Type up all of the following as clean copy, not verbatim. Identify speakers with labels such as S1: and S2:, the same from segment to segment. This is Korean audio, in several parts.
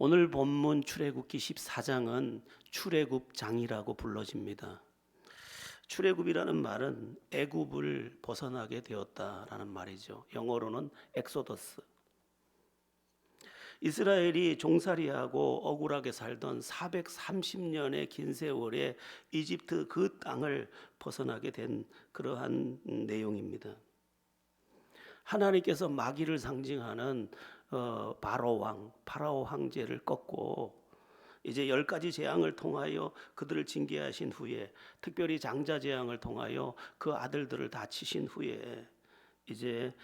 S1: 오늘 본문 출애굽기 14장은 출애굽장이라고 불러집니다. 출애굽이라는 말은 애굽을 벗어나게 되었다라는 말이죠. 영어로는 엑소더스. 이스라엘이 종살이하고 억울하게 살던 430년의 긴 세월에 이집트 그 땅을 벗어나게 된 그러한 내용입니다. 하나님께서 마귀를 상징하는 파라오 황제를 꺾고 이제 10가지 재앙을 통하여 그들을 징계하신 후에, 특별히 장자 재앙을 통하여 그 아들들을 다 치신 후에, 이제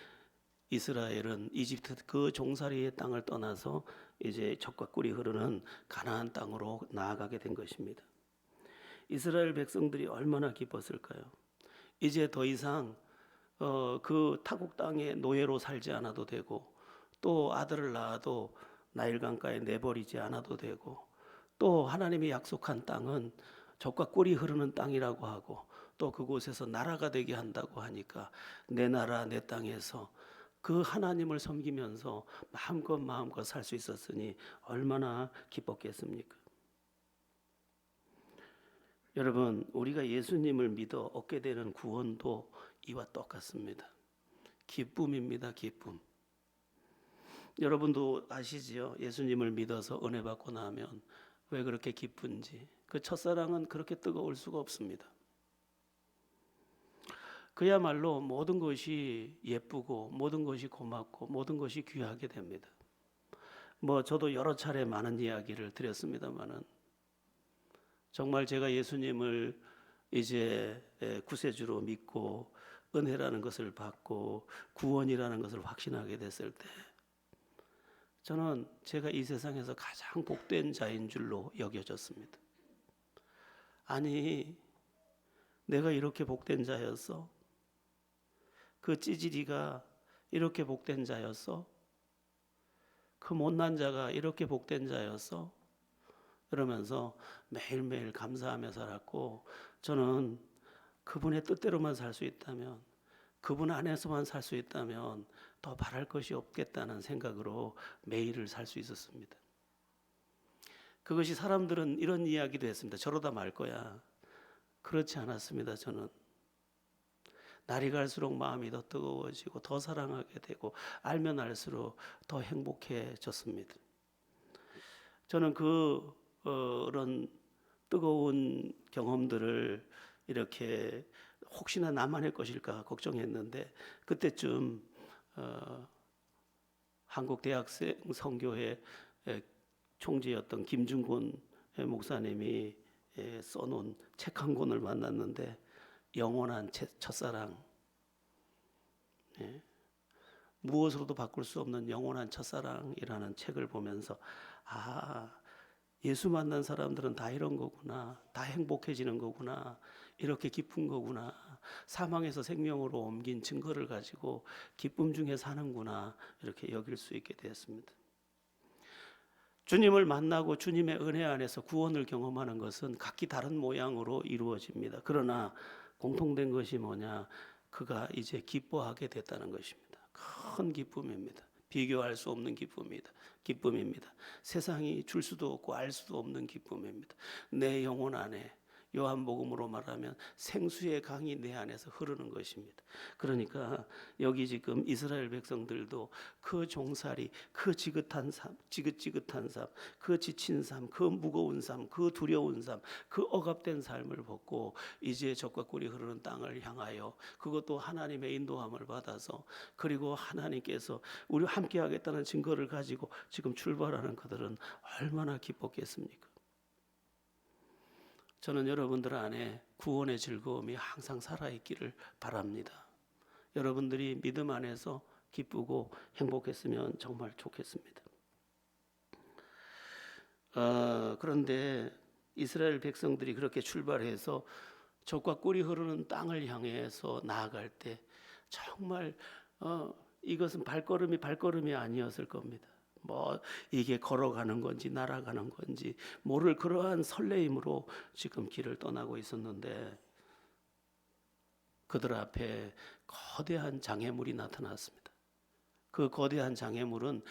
S1: 이스라엘은 이집트 그 종살이의 땅을 떠나서 이제 젖과 꿀이 흐르는 가나안 땅으로 나아가게 된 것입니다. 이스라엘 백성들이 얼마나 기뻤을까요? 이제 더 이상 그 타국 땅에 노예로 살지 않아도 되고, 또 아들을 낳아도 나일강가에 내버리지 않아도 되고, 또 하나님이 약속한 땅은 젖과 꿀이 흐르는 땅이라고 하고, 또 그곳에서 나라가 되게 한다고 하니까 내 나라 내 땅에서 그 하나님을 섬기면서 마음껏 살 수 있었으니 얼마나 기뻤겠습니까? 여러분, 우리가 예수님을 믿어 얻게 되는 구원도 이와 똑같습니다. 기쁨입니다. 기쁨. 여러분도 아시지요? 예수님을 믿어서 은혜 받고 나면 왜 그렇게 기쁜지. 그 첫사랑은 그렇게 뜨거울 수가 없습니다. 그야말로 모든 것이 예쁘고 모든 것이 고맙고 모든 것이 귀하게 됩니다. 저도 여러 차례 많은 이야기를 드렸습니다만은, 정말 제가 예수님을 이제 구세주로 믿고 은혜라는 것을 받고 구원이라는 것을 확신하게 됐을 때, 저는 제가 이 세상에서 가장 복된 자인 줄로 여겨졌습니다. 아니, 내가 이렇게 복된 자였어? 그 찌질이가 이렇게 복된 자였어? 그 못난 자가 이렇게 복된 자였어? 그러면서 매일매일 감사하며 살았고, 저는 그분의 뜻대로만 살 수 있다면, 그분 안에서만 살 수 있다면 더 바랄 것이 없겠다는 생각으로 매일을 살 수 있었습니다. 그것이 사람들은 이런 이야기도 했습니다. 저러다 말 거야. 그렇지 않았습니다. 저는 날이 갈수록 마음이 더 뜨거워지고 더 사랑하게 되고 알면 알수록 더 행복해졌습니다. 저는 그런 뜨거운 경험들을 이렇게 혹시나 나만의 것일까 걱정했는데, 그때쯤 한국대학생 선교회 총재였던 김중곤 목사님이 써놓은 책 한 권을 만났는데, 영원한 첫사랑, 무엇으로도 바꿀 수 없는 영원한 첫사랑이라는 책을 보면서, 예수 만난 사람들은 다 이런 거구나, 다 행복해지는 거구나, 이렇게 기쁜 거구나, 사망에서 생명으로 옮긴 증거를 가지고 기쁨 중에 사는구나, 이렇게 여길 수 있게 되었습니다. 주님을 만나고 주님의 은혜 안에서 구원을 경험하는 것은 각기 다른 모양으로 이루어집니다. 그러나 공통된 것이 뭐냐? 그가 이제 기뻐하게 됐다는 것입니다. 큰 기쁨입니다. 비교할 수 없는 기쁨입니다. 세상이 줄 수도 없고 알 수도 없는 기쁨입니다. 내 영혼 안에, 요한복음으로 말하면 생수의 강이 내 안에서 흐르는 것입니다. 그러니까 여기 지금 이스라엘 백성들도 그 종살이, 그 지긋한 삶, 지긋지긋한 삶, 그 지친 삶, 그 무거운 삶, 그 두려운 삶, 그 억압된 삶을 벗고 이제 젖과 꿀이 흐르는 땅을 향하여, 그것도 하나님의 인도함을 받아서, 그리고 하나님께서 우리와 함께 하겠다는 증거를 가지고 지금 출발하는 그들은 얼마나 기뻤겠습니까? 저는 여러분들 안에 구원의 즐거움이 항상 살아있기를 바랍니다. 여러분들이 믿음 안에서 기쁘고 행복했으면 정말 좋겠습니다. 그런데 이스라엘 백성들이 그렇게 출발해서 젖과 꿀이 흐르는 땅을 향해서 나아갈 때 정말 이것은 발걸음이 아니었을 겁니다. 이게 걸어가는 건지 날아가는 건지 모를 그러한 설레임으로 지금 길을 떠나고 있었는데, 그들 앞에 거대한 장애물이 나타났습니다. 그 거대한 장애물은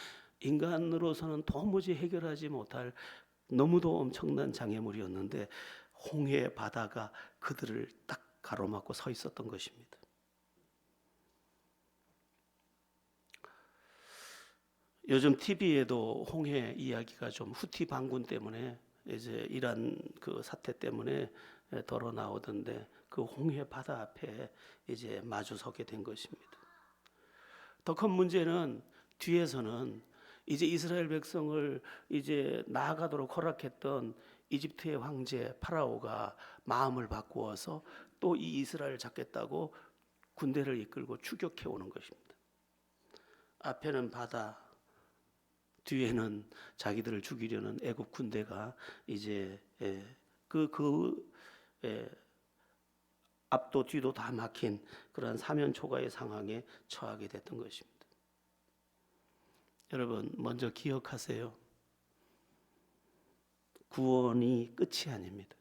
S1: 인간으로서는 도무지 해결하지 못할 너무도 엄청난 장애물이었는데 홍해 바다가 그들을 딱 가로막고 서 있었던 것입니다. 요즘 TV에도 홍해 이야기가 좀 후티 반군 때문에 이제 이란 그 사태 때문에 덜어 나오던데 그 홍해 바다 앞에 이제 마주서게 된 것입니다. 더 큰 문제는 뒤에서는 이제 이스라엘 백성을 이제 나아가도록 허락했던 이집트의 황제 파라오가 마음을 바꾸어서 또 이 이스라엘을 잡겠다고 군대를 이끌고 추격해 오는 것입니다. 앞에는 바다, 뒤에는 자기들을 죽이려는 애굽 군대가 이제 앞도 뒤도 다 막힌 그러한 사면초가의 상황에 처하게 됐던 것입니다. 여러분 먼저 기억하세요. 구원이 끝이 아닙니다.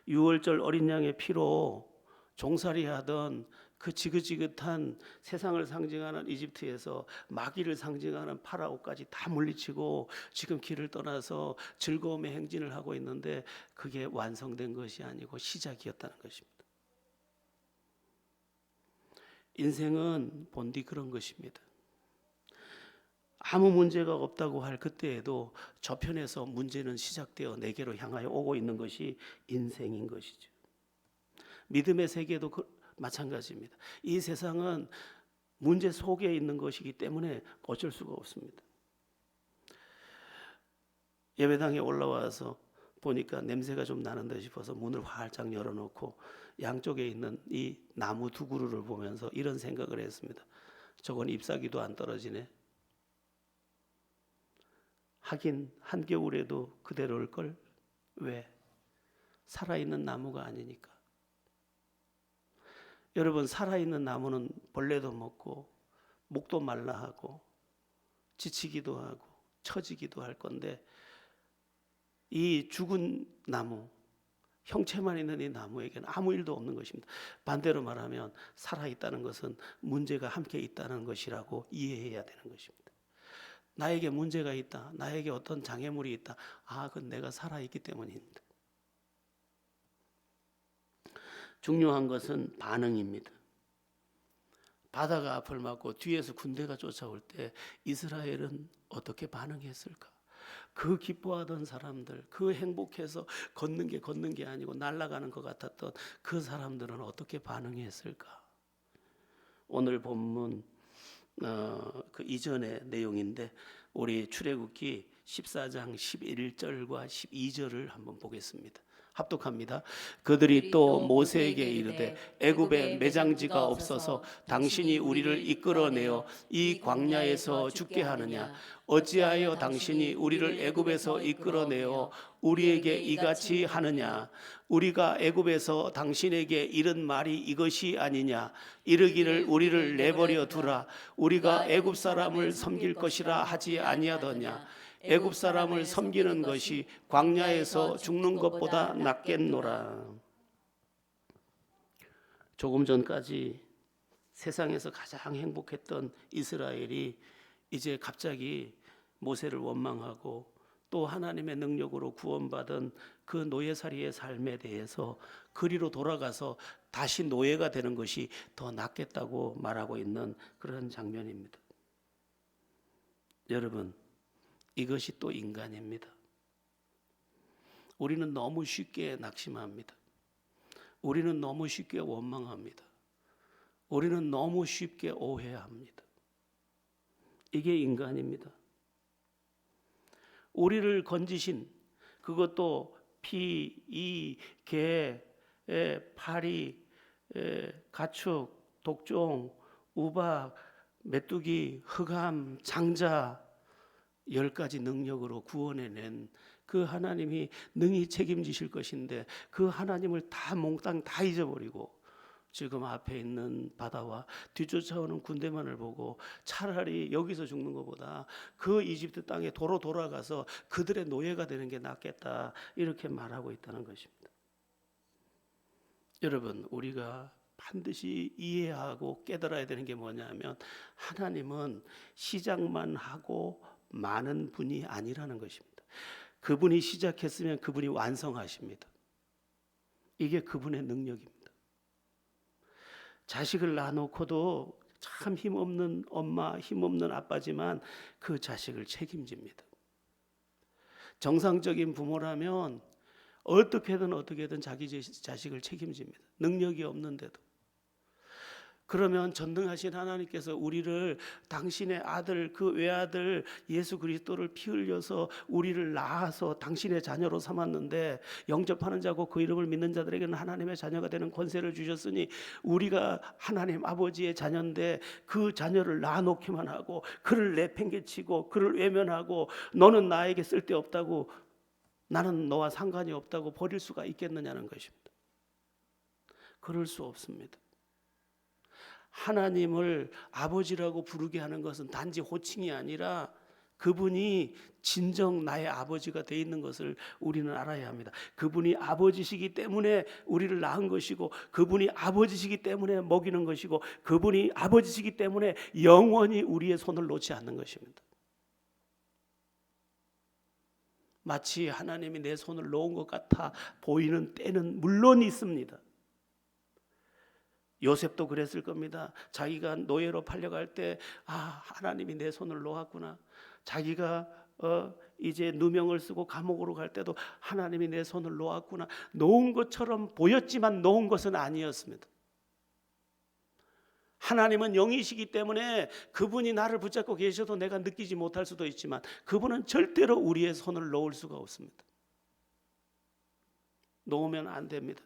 S1: 유월절 어린 양의 피로 종살이하던 그 지긋지긋한 세상을 상징하는 이집트에서 마귀를 상징하는 파라오까지 다 물리치고 지금 길을 떠나서 즐거움의 행진을 하고 있는데 그게 완성된 것이 아니고 시작이었다는 것입니다. 인생은 본디 그런 것입니다. 아무 문제가 없다고 할 그때에도 저편에서 문제는 시작되어 내게로 향하여 오고 있는 것이 인생인 것이죠. 믿음의 세계도 마찬가지입니다. 이 세상은 문제 속에 있는 것이기 때문에 어쩔 수가 없습니다. 예배당에 올라와서 보니까 냄새가 좀 나는데 싶어서 문을 활짝 열어놓고 양쪽에 있는 이 나무 두 그루를 보면서 이런 생각을 했습니다. 저건 잎사귀도 안 떨어지네. 하긴 한겨울에도 그대로일 걸. 왜? 살아있는 나무가 아니니까. 여러분 살아있는 나무는 벌레도 먹고 목도 말라하고 지치기도 하고 처지기도 할 건데 이 죽은 나무, 형체만 있는 이 나무에게는 아무 일도 없는 것입니다. 반대로 말하면 살아있다는 것은 문제가 함께 있다는 것이라고 이해해야 되는 것입니다. 나에게 문제가 있다, 나에게 어떤 장애물이 있다, 그건 내가 살아있기 때문입니다. 중요한 것은 반응입니다. 바다가 앞을 막고 뒤에서 군대가 쫓아올 때 이스라엘은 어떻게 반응했을까? 그 기뻐하던 사람들, 그 행복해서 걷는 게 아니고 날아가는 것 같았던 그 사람들은 어떻게 반응했을까? 오늘 본문 그 이전의 내용인데 우리 출애굽기 14장 11절과 12절을 한번 보겠습니다. 합독합니다. 그들이 또 모세에게 이르되 애굽에 매장지가 없어서 당신이 우리를 이끌어내어 이 광야에서 죽게 하느냐? 어찌하여 당신이 우리를 애굽에서 이끌어내어 우리에게 이같이 하느냐? 우리가 애굽에서 당신에게 이른 말이 이것이 아니냐? 이르기를 우리를 내버려 두라. 우리가 애굽 사람을 섬길 것이라 하지 아니하더냐? 애굽 사람을 섬기는 것이 광야에서 죽는 것보다 낫겠노라. 조금 전까지 세상에서 가장 행복했던 이스라엘이 이제 갑자기 모세를 원망하고 또 하나님의 능력으로 구원받은 그 노예살이의 삶에 대해서 그리로 돌아가서 다시 노예가 되는 것이 더 낫겠다고 말하고 있는 그런 장면입니다. 여러분, 이것이 또 인간입니다. 우리는 너무 쉽게 낙심합니다. 우리는 너무 쉽게 원망합니다. 우리는 너무 쉽게 오해합니다. 이게 인간입니다. 우리를 건지신 그것도 피, 이, 개, 파리, 가축, 독종, 우박, 메뚜기, 흑암, 장자 10가지 능력으로 구원해낸 그 하나님이 능히 책임지실 것인데 그 하나님을 다 몽땅 다 잊어버리고 지금 앞에 있는 바다와 뒤쫓아오는 군대만을 보고 차라리 여기서 죽는 것보다 그 이집트 땅에 도로 돌아가서 그들의 노예가 되는 게 낫겠다 이렇게 말하고 있다는 것입니다. 여러분, 우리가 반드시 이해하고 깨달아야 되는 게 뭐냐면 하나님은 시작만 하고 많은 분이 아니라는 것입니다. 그분이 시작했으면 그분이 완성하십니다. 이게 그분의 능력입니다. 자식을 낳아놓고도 참 힘없는 엄마, 힘없는 아빠지만 그 자식을 책임집니다. 정상적인 부모라면 어떻게든 자기 자식을 책임집니다. 능력이 없는데도. 그러면 전능하신 하나님께서 우리를 당신의 아들, 그 외아들 예수 그리스도를 피 흘려서 우리를 낳아서 당신의 자녀로 삼았는데, 영접하는 자고 그 이름을 믿는 자들에게는 하나님의 자녀가 되는 권세를 주셨으니 우리가 하나님 아버지의 자녀인데 그 자녀를 낳아놓기만 하고 그를 내팽개치고 그를 외면하고 너는 나에게 쓸데없다고, 나는 너와 상관이 없다고 버릴 수가 있겠느냐는 것입니다. 그럴 수 없습니다. 하나님을 아버지라고 부르게 하는 것은 단지 호칭이 아니라 그분이 진정 나의 아버지가 되어 있는 것을 우리는 알아야 합니다. 그분이 아버지시기 때문에 우리를 낳은 것이고, 그분이 아버지시기 때문에 먹이는 것이고, 그분이 아버지시기 때문에 영원히 우리의 손을 놓지 않는 것입니다. 마치 하나님이 내 손을 놓은 것 같아 보이는 때는 물론 있습니다. 요셉도 그랬을 겁니다. 자기가 노예로 팔려갈 때 하나님이 내 손을 놓았구나. 자기가 이제 누명을 쓰고 감옥으로 갈 때도 하나님이 내 손을 놓았구나. 놓은 것처럼 보였지만 놓은 것은 아니었습니다. 하나님은 영이시기 때문에 그분이 나를 붙잡고 계셔도 내가 느끼지 못할 수도 있지만 그분은 절대로 우리의 손을 놓을 수가 없습니다. 놓으면 안 됩니다.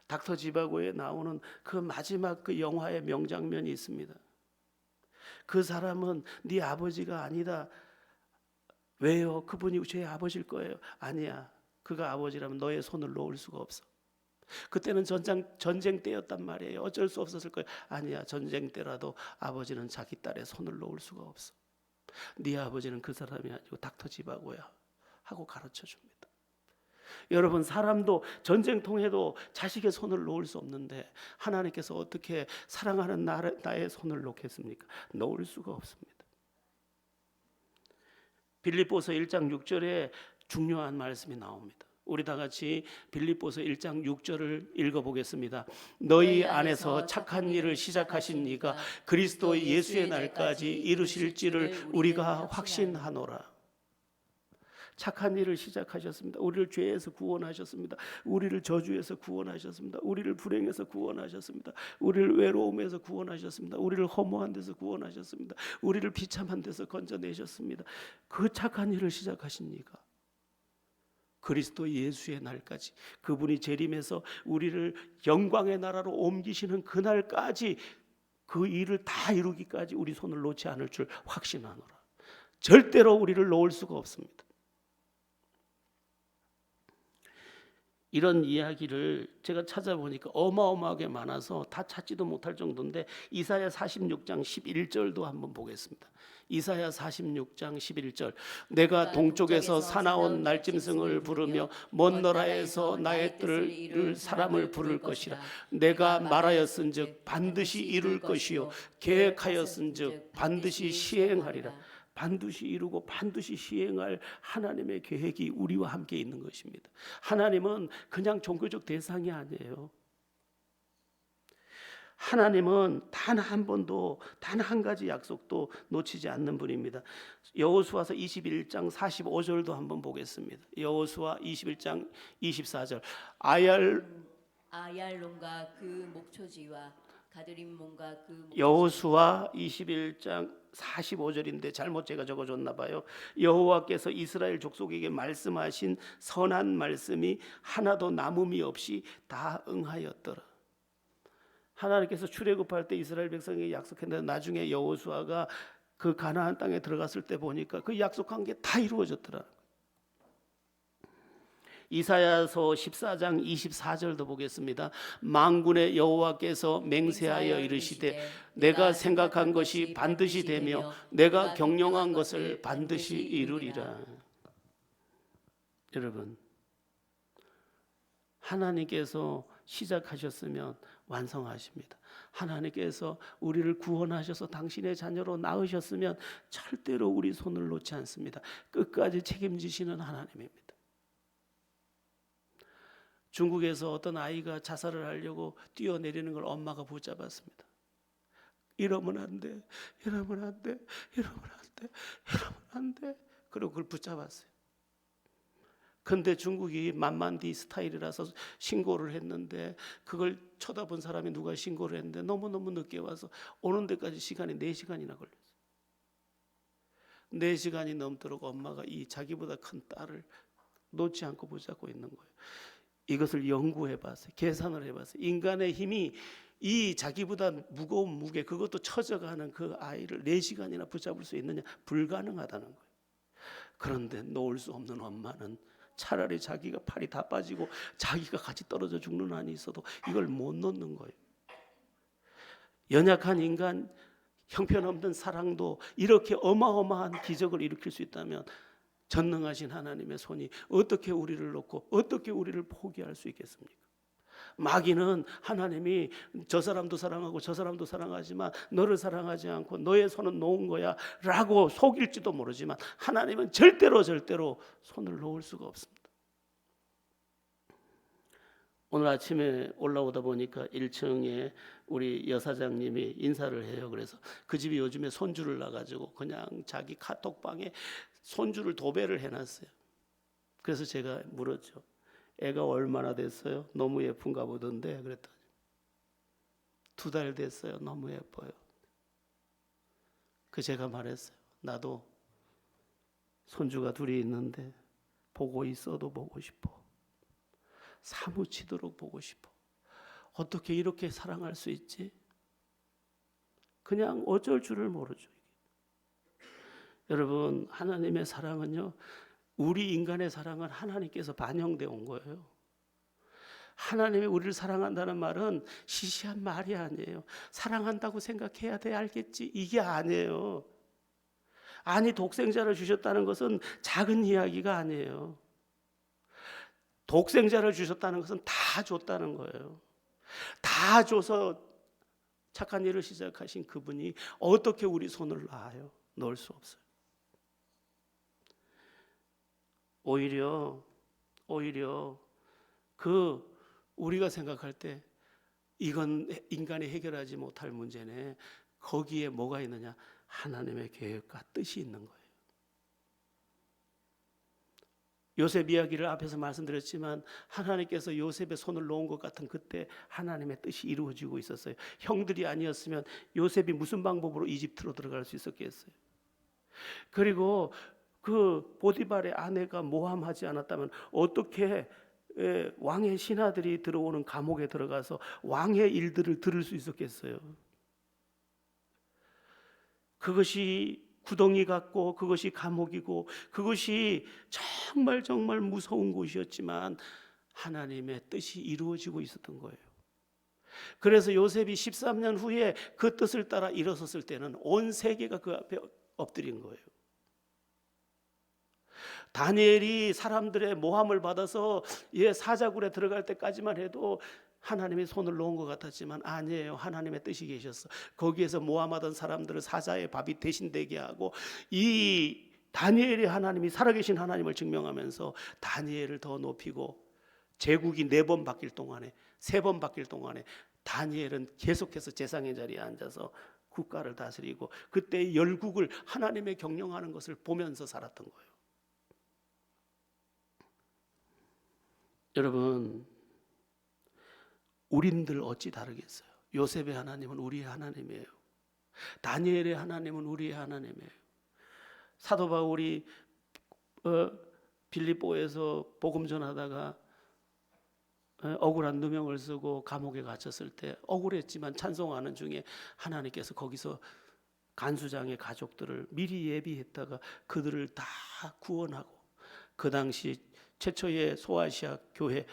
S1: 닥터 지바고에 나오는 그 마지막 그 영화의 명장면이 있습니다. 그 사람은 네 아버지가 아니다. 왜요? 그분이 제 아버지일 거예요. 아니야. 그가 아버지라면 너의 손을 놓을 수가 없어. 그때는 전쟁 때였단 말이에요. 어쩔 수 없었을 거예요. 아니야. 전쟁 때라도 아버지는 자기 딸의 손을 놓을 수가 없어. 네 아버지는 그 사람이 아니고 닥터 지바고야 하고 가르쳐 줍니다. 여러분, 사람도 전쟁통에도 자식의 손을 놓을 수 없는데 하나님께서 어떻게 사랑하는 나의 손을 놓겠습니까? 놓을 수가 없습니다. 빌립보서 1장 6절에 중요한 말씀이 나옵니다. 우리 다 같이 빌립보서 1장 6절을 읽어보겠습니다. 너희 안에서 착한 일을 시작하신 이가 그리스도 예수의 날까지 이루실지를 우리가 확신하노라. 착한 일을 시작하셨습니다. 우리를 죄에서 구원하셨습니다. 우리를 저주에서 구원하셨습니다. 우리를 불행에서 구원하셨습니다. 우리를 외로움에서 구원하셨습니다. 우리를 허무한 데서 구원하셨습니다. 우리를 비참한 데서 건져내셨습니다. 그 착한 일을 시작하신 이가 그리스도 예수의 날까지, 그분이 재림해서 우리를 영광의 나라로 옮기시는 그날까지 그 일을 다 이루기까지 우리 손을 놓지 않을 줄 확신하노라. 절대로 우리를 놓을 수가 없습니다. 이런 이야기를 제가 찾아보니까 어마어마하게 많아서 다 찾지도 못할 정도인데 이사야 46장 11절도 한번 보겠습니다. 이사야 46장 11절 내가 동쪽에서 사나운 날짐승을 부르며 먼 나라에서 나의 뜰을 이룰 사람을 부를 것이라. 내가 말하였은즉 반드시 이룰 것이요 계획하였은즉 반드시 시행하리라. 반드시 이루고 반드시 시행할 하나님의 계획이 우리와 함께 있는 것입니다. 하나님은 그냥 종교적 대상이 아니에요. 하나님은 단 한 번도, 단 한 가지 약속도 놓치지 않는 분입니다. 여호수아서 21장 45절도 한번 보겠습니다. 여호수아 21장 24절
S2: 아얄론과 그 목초지와 가드림몬과 그 목초지.
S1: 여호수아 21장 45절인데 잘못 제가 적어줬나 봐요. 여호와께서 이스라엘 족속에게 말씀하신 선한 말씀이 하나도 남음이 없이 다 응하였더라. 하나님께서 출애굽할 때 이스라엘 백성에게 약속했는데 나중에 여호수아가 그 가나안 땅에 들어갔을 때 보니까 그 약속한 게 다 이루어졌더라. 이사야서 14장 24절도 보겠습니다. 만군의 여호와께서 맹세하여 이르시되 내가 생각한 것이 반드시 되며 내가 경영한 것을 반드시 이루리라. 여러분, 하나님께서 시작하셨으면 완성하십니다. 하나님께서 우리를 구원하셔서 당신의 자녀로 낳으셨으면 절대로 우리 손을 놓지 않습니다. 끝까지 책임지시는 하나님입니다. 중국에서 어떤 아이가 자살을 하려고 뛰어내리는 걸 엄마가 붙잡았습니다. 이러면 안 돼, 이러면 안 돼, 이러면 안 돼, 이러면 안 돼. 그리고 그걸 붙잡았어요. 근데 중국이 만만디 스타일이라서 신고를 했는데 그걸 쳐다본 사람이 누가 신고를 했는데 너무너무 늦게 와서 오는 데까지 시간이 4시간이나 걸렸어요. 4시간이 넘도록 엄마가 이 자기보다 큰 딸을 놓지 않고 붙잡고 있는 거예요. 이것을 연구해 봤어요. 계산을 해 봤어요. 인간의 힘이 이 자기보다 무거운 무게, 그것도 처져가는 그 아이를 4시간이나 붙잡을 수 있느냐? 불가능하다는 거예요. 그런데 놓을 수 없는 엄마는 차라리 자기가 팔이 다 빠지고 자기가 같이 떨어져 죽는 한이 있어도 이걸 못 놓는 거예요. 연약한 인간, 형편없는 사랑도 이렇게 어마어마한 기적을 일으킬 수 있다면 전능하신 하나님의 손이 어떻게 우리를 놓고 어떻게 우리를 포기할 수 있겠습니까? 마귀는 하나님이 저 사람도 사랑하고 저 사람도 사랑하지만 너를 사랑하지 않고 너의 손은 놓은 거야 라고 속일지도 모르지만 하나님은 절대로 손을 놓을 수가 없습니다. 오늘 아침에 올라오다 보니까 1층에 우리 여사장님이 인사를 해요. 그래서 그 집이 요즘에 손주를 낳아가지고 그냥 자기 카톡방에 손주를 도배를 해놨어요. 그래서 제가 물었죠. 애가 얼마나 됐어요? 너무 예쁜가 보던데. 그랬더니 2달 됐어요. 너무 예뻐요. 그 제가 말했어요. 나도 손주가 둘이 있는데 보고 있어도 보고 싶어. 사무치도록 보고 싶어. 어떻게 이렇게 사랑할 수 있지? 그냥 어쩔 줄을 모르죠. 여러분, 하나님의 사랑은요, 우리 인간의 사랑은 하나님께서 반영되어 온 거예요. 하나님이 우리를 사랑한다는 말은 시시한 말이 아니에요. 사랑한다고 생각해야 돼, 알겠지? 이게 아니에요. 아니, 독생자를 주셨다는 것은 작은 이야기가 아니에요. 독생자를 주셨다는 것은 다 줬다는 거예요. 다 줘서 착한 일을 시작하신 그분이 어떻게 우리 손을 놔요? 놓을 수 없어요. 오히려 그 우리가 생각할 때 이건 인간이 해결하지 못할 문제네. 거기에 뭐가 있느냐? 하나님의 계획과 뜻이 있는 거예요. 요셉 이야기를 앞에서 말씀드렸지만 하나님께서 요셉의 손을 놓은 것 같은 그때 하나님의 뜻이 이루어지고 있었어요. 형들이 아니었으면 요셉이 무슨 방법으로 이집트로 들어갈 수 있었겠어요? 그리고 그 보디발의 아내가 모함하지 않았다면 어떻게 왕의 신하들이 들어오는 감옥에 들어가서 왕의 일들을 들을 수 있었겠어요? 그것이 구덩이 같고 그것이 감옥이고 그것이 정말 무서운 곳이었지만 하나님의 뜻이 이루어지고 있었던 거예요. 그래서 요셉이 13년 후에 그 뜻을 따라 일어섰을 때는 온 세계가 그 앞에 엎드린 거예요. 다니엘이 사람들의 모함을 받아서 사자굴에 들어갈 때까지만 해도 하나님의 손을 놓은 것 같았지만 아니에요. 하나님의 뜻이 계셨어. 거기에서 모함하던 사람들을 사자의 밥이 대신되게 하고 이 다니엘이 하나님이 살아계신 하나님을 증명하면서 다니엘을 더 높이고 제국이 4번 바뀔 동안에 3번 바뀔 동안에 다니엘은 계속해서 제상의 자리에 앉아서 국가를 다스리고 그때 열국을 하나님의 경영하는 것을 보면서 살았던 거예요. 여러분, 우린들 어찌 다르겠어요? 요셉의 하나님은 우리의 하나님이에요. 다니엘의 하나님은 우리의 하나님이에요. 사도 바울이 빌립보에서 복음 전하다가 억울한 누명을 쓰고 감옥에 갇혔을 때 억울했지만 찬송하는 중에 하나님께서 거기서 간수장의 가족들을 미리 예비했다가 그들을 다 구원하고 그 당시 최초의 소아시아 교회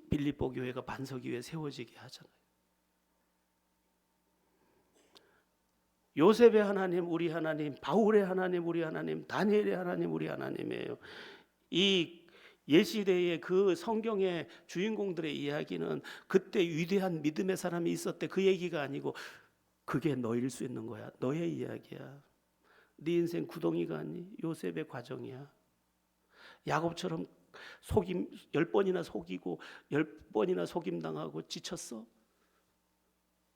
S1: 빌립보 교회가 반석 위에 세워지게 하잖아요. 요셉의 하나님 우리 하나님, 바울의 하나님 우리 하나님, 다니엘의 하나님 우리 하나님이에요. 이 옛시대의 그 성경의 주인공들의 이야기는 그때 위대한 믿음의 사람이 있었대, 그 얘기가 아니고 그게 너일 수 있는 거야. 너의 이야기야. 네 인생 구덩이가 아니, 요셉의 과정이야. 야곱처럼 속임 10번이나 속이고 10번이나 속임당하고 지쳤어?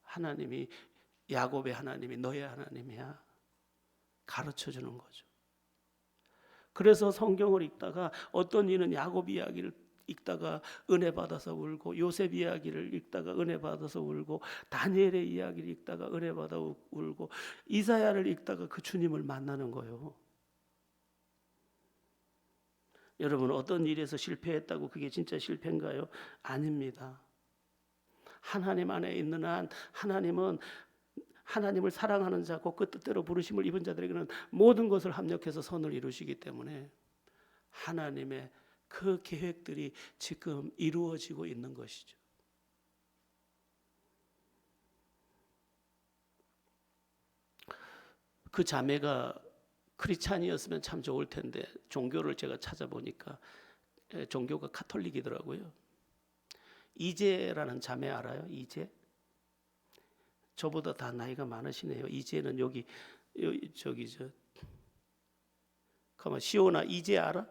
S1: 하나님이, 야곱의 하나님이 너의 하나님이야. 가르쳐주는 거죠. 그래서 성경을 읽다가 어떤 이는 야곱 이야기를 읽다가 은혜 받아서 울고, 요셉 이야기를 읽다가 은혜 받아서 울고, 다니엘의 이야기를 읽다가 은혜 받아 울고, 이사야를 읽다가 그 주님을 만나는 거예요. 여러분, 어떤 일에서 실패했다고 그게 진짜 실패인가요? 아닙니다. 하나님 안에 있는 한 하나님은 하나님을 사랑하는 자고 그 뜻대로 부르심을 입은 자들에게는 모든 것을 합력해서 선을 이루시기 때문에 하나님의 그 계획들이 지금 이루어지고 있는 것이죠. 그 자매가 크리스찬이었으면 참 좋을 텐데 종교를 제가 찾아보니까 종교가 카톨릭이더라고요. 이재라는 자매 알아요? 이재? 저보다 다 나이가 많으시네요. 이재는 여기 저기 가만, 시오나 이재 알아?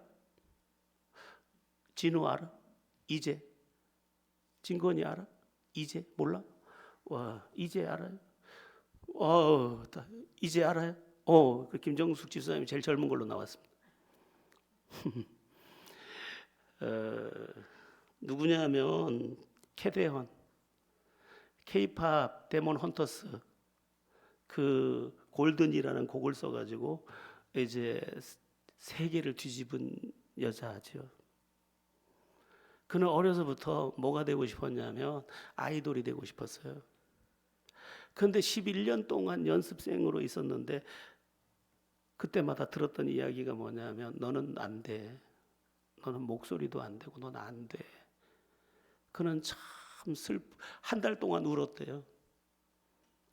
S1: 진우 알아? 이재? 진건이 알아? 이재 몰라? 와, 이재 알아요? 이재 알아요? 그 김정숙 집사님이 제일 젊은 걸로 나왔습니다. 누구냐면 캐대헌, K-팝 데몬 헌터스, 그 골든이라는 곡을 써가지고 이제 세계를 뒤집은 여자죠. 그는 어려서부터 뭐가 되고 싶었냐면 아이돌이 되고 싶었어요. 그런데 11년 동안 연습생으로 있었는데 그때마다 들었던 이야기가 뭐냐면 너는 안 돼. 너는 목소리도 안 되고 너는 안 돼. 그는 참 한 달 동안 울었대요.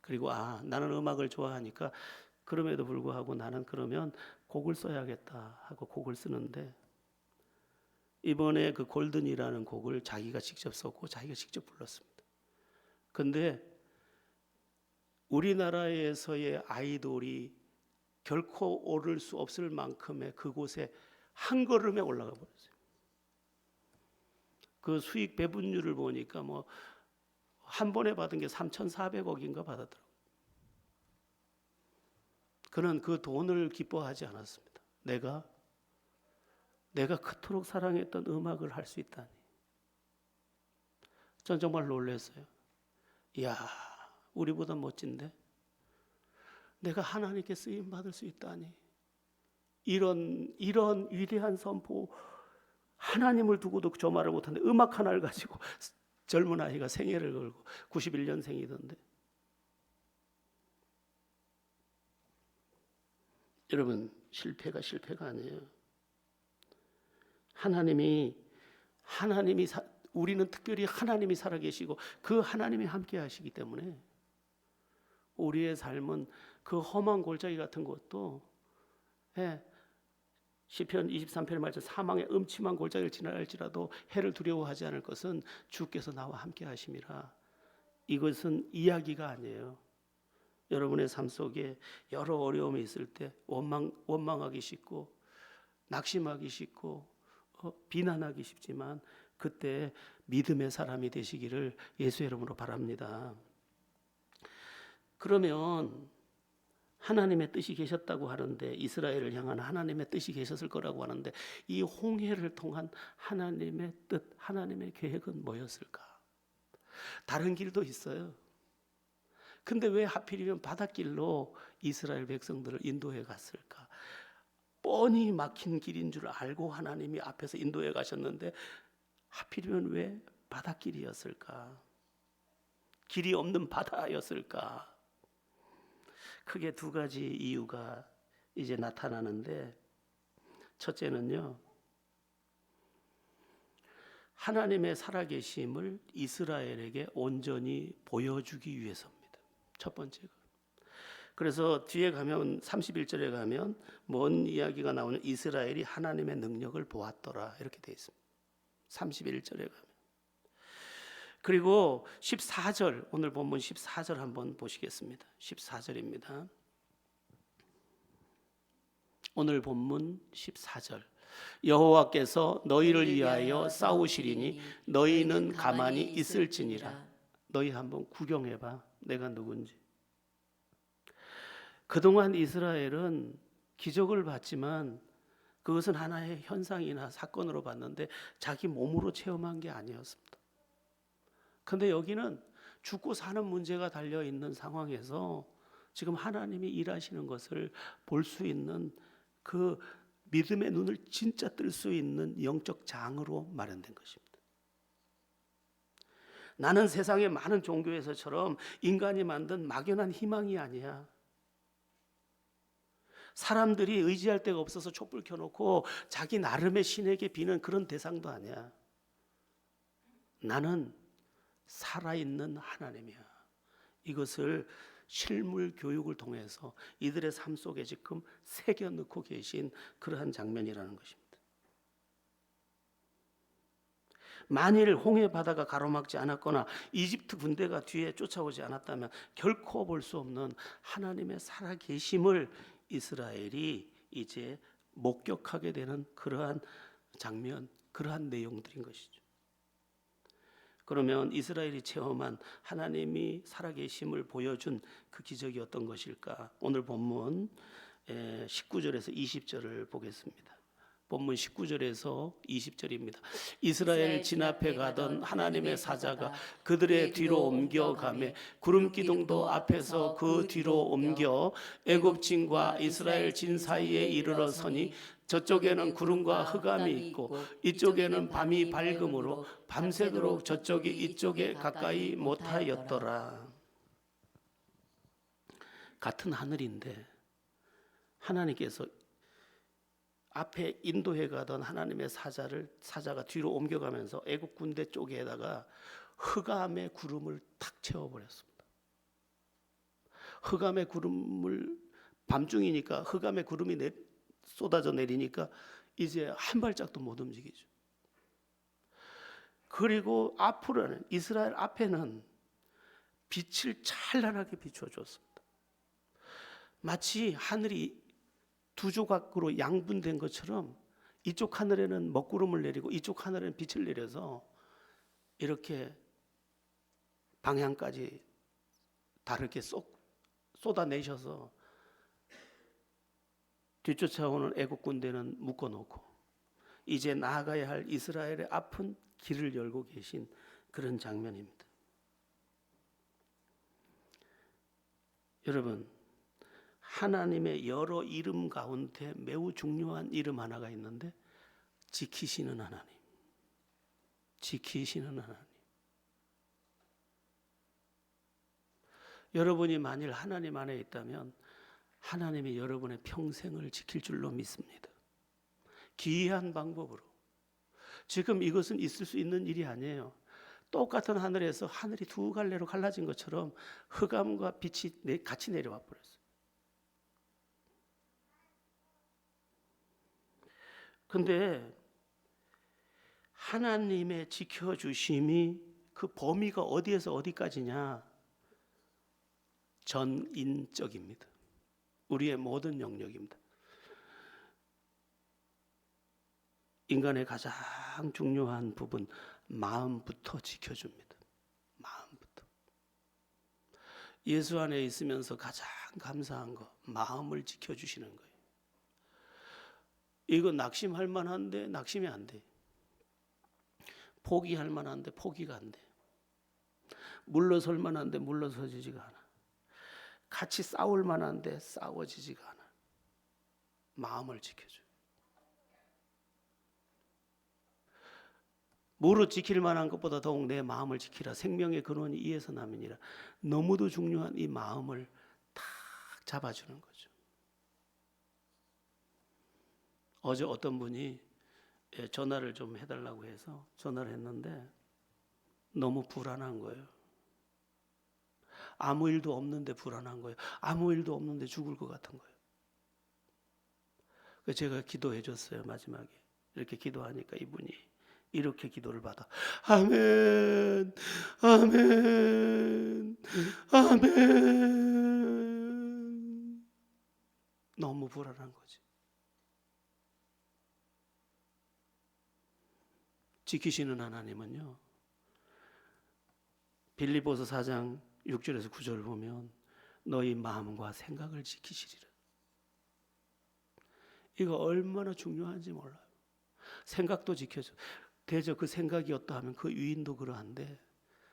S1: 그리고 나는 음악을 좋아하니까 그럼에도 불구하고 나는 그러면 곡을 써야겠다 하고 곡을 쓰는데 이번에 그 골든이라는 곡을 자기가 직접 썼고 자기가 직접 불렀습니다. 근데 우리나라에서의 아이돌이 결코 오를 수 없을 만큼의 그곳에 한 걸음에 올라가 버렸어요. 그 수익 배분율을 보니까 뭐 한 번에 받은 게 3,400억인가 받았더라고요. 그는 그 돈을 기뻐하지 않았습니다. 내가 그토록 사랑했던 음악을 할 수 있다니. 전 정말 놀랐어요. 이야, 우리보다 멋진데? 내가 하나님께 쓰임 받을 수 있다니. 이런 위대한 선포, 하나님을 두고도 저 말을 못하는데 음악 하나를 가지고 젊은 아이가 생애를 걸고 91년생이던데. 여러분, 실패가 아니에요. 우리는 특별히 하나님이 살아계시고 그 하나님이 함께 하시기 때문에 우리의 삶은 그 험한 골짜기 같은 것도 시편 23편의 말씀, 사망의 음침한 골짜기를 지나갈지라도 해를 두려워하지 않을 것은 주께서 나와 함께 하심이라. 이것은 이야기가 아니에요. 여러분의 삶 속에 여러 어려움이 있을 때 원망하기 쉽고 낙심하기 쉽고 비난하기 쉽지만 그때 믿음의 사람이 되시기를 예수의 이름으로 바랍니다. 그러면 하나님의 뜻이 계셨다고 하는데, 이스라엘을 향한 하나님의 뜻이 계셨을 거라고 하는데, 이 홍해를 통한 하나님의 뜻, 하나님의 계획은 뭐였을까? 다른 길도 있어요. 근데 왜 하필이면 바닷길로 이스라엘 백성들을 인도해 갔을까? 뻔히 막힌 길인 줄 알고 하나님이 앞에서 인도해 가셨는데 하필이면 왜 바닷길이었을까? 길이 없는 바다였을까? 크게 두 가지 이유가 이제 나타나는데, 첫째는요, 하나님의 살아계심을 이스라엘에게 온전히 보여주기 위해서입니다. 첫 번째가. 그래서 뒤에 가면 31절에 가면 뭔 이야기가 나오냐, 이스라엘이 하나님의 능력을 보았더라 이렇게 되어 있습니다. 31절에 가면. 그리고 14절, 오늘 본문 14절 한번 보시겠습니다. 14절입니다. 오늘 본문 14절. 여호와께서 너희를 위하여 싸우시리니 너희는 가만히 있을지니라. 너희 한번 구경해봐. 내가 누군지. 그동안 이스라엘은 기적을 봤지만 그것은 하나의 현상이나 사건으로 봤는데 자기 몸으로 체험한 게 아니었습니다. 그런데 여기는 죽고 사는 문제가 달려있는 상황에서 지금 하나님이 일하시는 것을 볼 수 있는 그 믿음의 눈을 진짜 뜰 수 있는 영적 장으로 마련된 것입니다. 나는 세상의 많은 종교에서처럼 인간이 만든 막연한 희망이 아니야. 사람들이 의지할 데가 없어서 촛불 켜놓고 자기 나름의 신에게 비는 그런 대상도 아니야. 나는 살아있는 하나님이야. 이것을 실물 교육을 통해서 이들의 삶 속에 지금 새겨 넣고 계신 그러한 장면이라는 것입니다. 만일 홍해 바다가 가로막지 않았거나 이집트 군대가 뒤에 쫓아오지 않았다면 결코 볼 수 없는 하나님의 살아계심을 이스라엘이 이제 목격하게 되는 그러한 장면, 그러한 내용들인 것이죠. 그러면 이스라엘이 체험한 하나님이 살아계심을 보여준 그 기적이 어떤 것일까? 오늘 본문 19절에서 20절을 보겠습니다. 본문 19절에서 20절입니다. 이스라엘 진 앞에 가던 하나님의 사자가 그들의 뒤로 옮겨가매 구름 기둥도 앞에서 그 뒤로 옮겨 애굽진과 이스라엘 진 사이에 이르러 서니 저쪽에는 구름과 흑암이 있고 이쪽에는 밤이 밝음으로 밤새도록 저쪽이 이쪽에 가까이 못하였더라. 같은 하늘인데 하나님께서 앞에 인도해 가던 하나님의 사자가 뒤로 옮겨가면서 애국 군대 쪽에다가 흑암의 구름을 탁 채워버렸습니다. 흑암의 구름을 밤중이니까 흑암의 구름이 쏟아져 내리니까 이제 한 발짝도 못 움직이죠. 그리고 앞으로는 이스라엘 앞에는 빛을 찬란하게 비춰줬습니다. 마치 하늘이 두 조각으로 양분된 것처럼 이쪽 하늘에는 먹구름을 내리고 이쪽 하늘에는 빛을 내려서 이렇게 방향까지 다르게 쏟아내셔서 뒤쫓아오는 애국 군대는 묶어놓고 이제 나아가야 할 이스라엘의 앞은 길을 열고 계신 그런 장면입니다. 여러분, 하나님의 여러 이름 가운데 매우 중요한 이름 하나가 있는데 지키시는 하나님. 지키시는 하나님. 여러분이 만일 하나님 안에 있다면 하나님이 여러분의 평생을 지킬 줄로 믿습니다. 기이한 방법으로. 지금 이것은 있을 수 있는 일이 아니에요. 똑같은 하늘에서 하늘이 두 갈래로 갈라진 것처럼 흑암과 빛이 같이 내려와 버렸어요. 근데 하나님의 지켜주심이 그 범위가 어디에서 어디까지냐? 전인적입니다. 우리의 모든 영역입니다. 인간의 가장 중요한 부분, 마음부터 지켜줍니다. 마음부터. 예수 안에 있으면서 가장 감사한 거, 마음을 지켜주시는 거예요. 이거 낙심할 만한데 낙심이 안 돼. 포기할 만한데 포기가 안 돼. 물러설 만한데 물러서지지가 않아. 같이 싸울 만한데 싸워지지가 않아. 마음을 지켜줘. 무릇 지킬 만한 것보다 더욱 내 마음을 지키라. 생명의 근원이 이에서 남이니라. 너무도 중요한 이 마음을 탁 잡아주는 거죠. 어제 어떤 분이 전화를 좀 해달라고 해서 전화를 했는데 너무 불안한 거예요. 아무 일도 없는데 불안한 거예요. 아무 일도 없는데 죽을 것 같은 거예요. 그래서 제가 기도해 줬어요. 마지막에 이렇게 기도하니까 이분이 이렇게 기도를 받아. 아멘, 아멘, 아멘. 너무 불안한 거지. 지키시는 하나님은요, 빌립보서 4장 6절에서 9절을 보면 너희 마음과 생각을 지키시리라. 이거 얼마나 중요한지 몰라요. 생각도 지켜줘. 대저 그 생각이 어떠 하면 그 유인도 그러한데,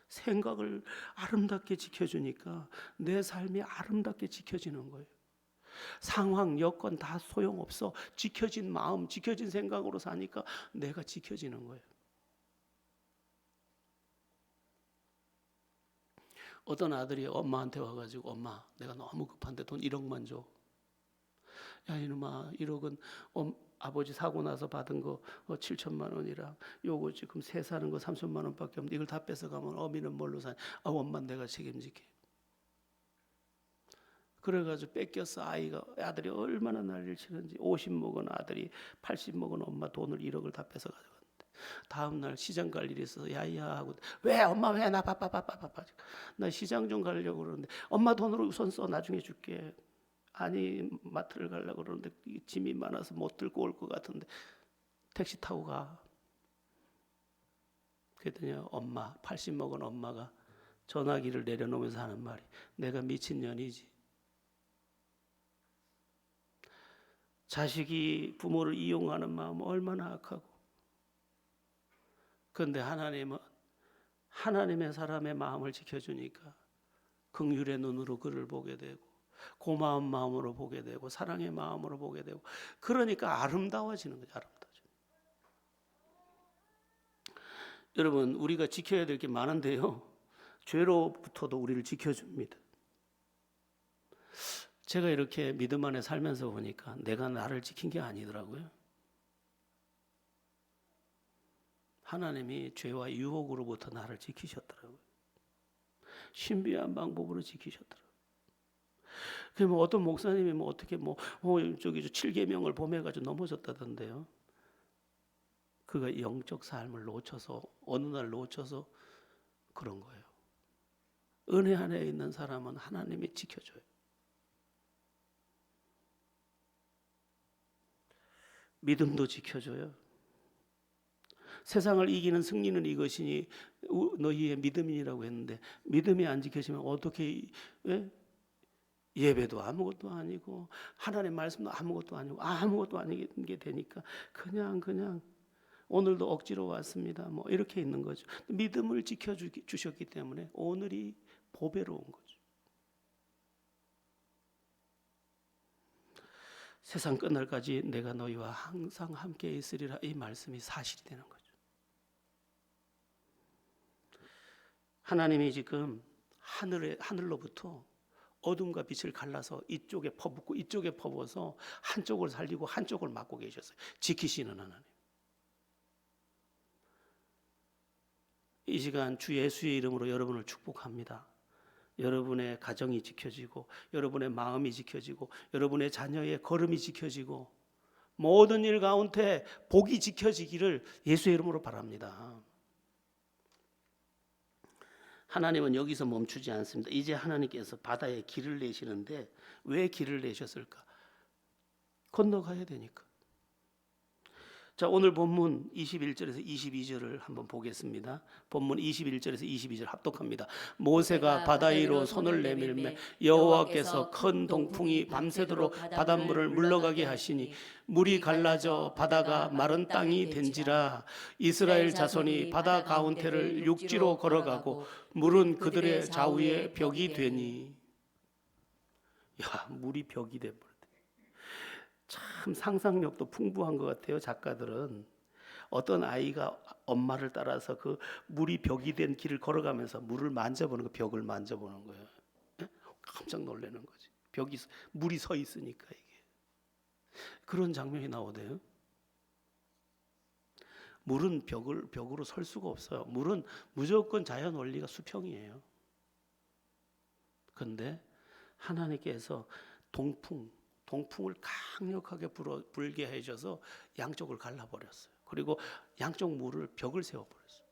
S1: 생각을 아름답게 지켜주니까 내 삶이 아름답게 지켜지는 거예요. 상황, 여건 다 소용없어. 지켜진 마음, 지켜진 생각으로 사니까 내가 지켜지는 거예요. 어떤 아들이 엄마한테 와가지고, 엄마, 내가 너무 급한데 돈 1억만 줘. 야 이놈아, 1억은 아버지 사고 나서 받은 거 7천만 원이랑 요거 지금 새 사는 거 3천만 원밖에 없는데 이걸 다 뺏어가면 어미는 뭘로 사냐. 아, 엄마 내가 책임질게. 그래가지고 뺏겼어. 아들이 얼마나 난리를 치는지. 50 먹은 아들이 80 먹은 엄마 돈을 1억을 다 뺏어가지고 갔는데, 다음날 시장 갈 일이 있어서 야야 하고, 왜 엄마 왜 나 바빠 나 시장 좀 가려고 그러는데, 엄마 돈으로 우선 써, 나중에 줄게. 아니 마트를 가려고 그러는데 짐이 많아서 못 들고 올 것 같은데 택시 타고 가. 그랬더니 엄마, 80 먹은 엄마가 전화기를 내려놓으면서 하는 말이, 내가 미친년이지. 자식이 부모를 이용하는 마음 얼마나 악하고. 그런데 하나님은 하나님의 사람의 마음을 지켜주니까 긍휼의 눈으로 그를 보게 되고, 고마운 마음으로 보게 되고, 사랑의 마음으로 보게 되고, 그러니까 아름다워지는 거죠. 아름다워지는. 여러분, 우리가 지켜야 될 게 많은데요, 죄로부터도 우리를 지켜줍니다. 제가 이렇게 믿음 안에 살면서 보니까 내가 나를 지킨 게 아니더라고요. 하나님이 죄와 유혹으로부터 나를 지키셨더라고요. 신비한 방법으로 지키셨더라고요. 그러면 어떤 목사님이 어떻게 저기 7계명을 범해가지고 넘어졌다던데요. 그가 영적 삶을 놓쳐서, 어느 날 놓쳐서 그런 거예요. 은혜 안에 있는 사람은 하나님이 지켜줘요. 믿음도 지켜줘요. 세상을 이기는 승리는 이것이니 너희의 믿음이라고 했는데, 믿음이 안 지켜지면 어떻게, 예배도 아무것도 아니고 하나님의 말씀도 아무것도 아니고 아무것도 아닌 게 되니까 그냥 오늘도 억지로 왔습니다 이렇게 있는 거죠. 믿음을 지켜주셨기 때문에 오늘이 보배로운 거죠. 세상 끝날까지 내가 너희와 항상 함께 있으리라, 이 말씀이 사실이 되는 거죠. 하나님이 지금 하늘로부터 어둠과 빛을 갈라서 이쪽에 퍼붓고 이쪽에 퍼부어서 한쪽을 살리고 한쪽을 막고 계셨어요. 지키시는 하나님. 이 시간 주 예수의 이름으로 여러분을 축복합니다. 여러분의 가정이 지켜지고, 여러분의 마음이 지켜지고, 여러분의 자녀의 걸음이 지켜지고, 모든 일 가운데 복이 지켜지기를 예수의 이름으로 바랍니다. 하나님은 여기서 멈추지 않습니다. 이제 하나님께서 바다에 길을 내시는데, 왜 길을 내셨을까? 건너가야 되니까. 자, 오늘 본문 21절에서 22절을 한번 보겠습니다. 본문 21절에서 22절 합독합니다. 모세가 바다 위로 손을 내밀매 여호와께서 큰 동풍이 밤새도록 바닷물을 물러가게 하시니 물이 갈라져 바다가 마른 땅이 된지라. 이스라엘 자손이 바다 가운데를 육지로 걸어가고 물은 그들의 좌우에 벽이 되니. 야, 물이 벽이 돼버렸대. 참 상상력도 풍부한 것 같아요. 작가들은 어떤 아이가 엄마를 따라서 그 물이 벽이 된 길을 걸어가면서 물을 만져보는 거, 벽을 만져보는 거예요. 깜짝 놀라는 거지. 물이 서 있으니까 이게 그런 장면이 나오대요. 물은 벽으로 설 수가 없어요. 물은 무조건 자연 원리가 수평이에요. 그런데 하나님께서 동풍을 강력하게 불게 해줘서 양쪽을 갈라버렸어요. 그리고 양쪽 물을 벽을 세워버렸어요.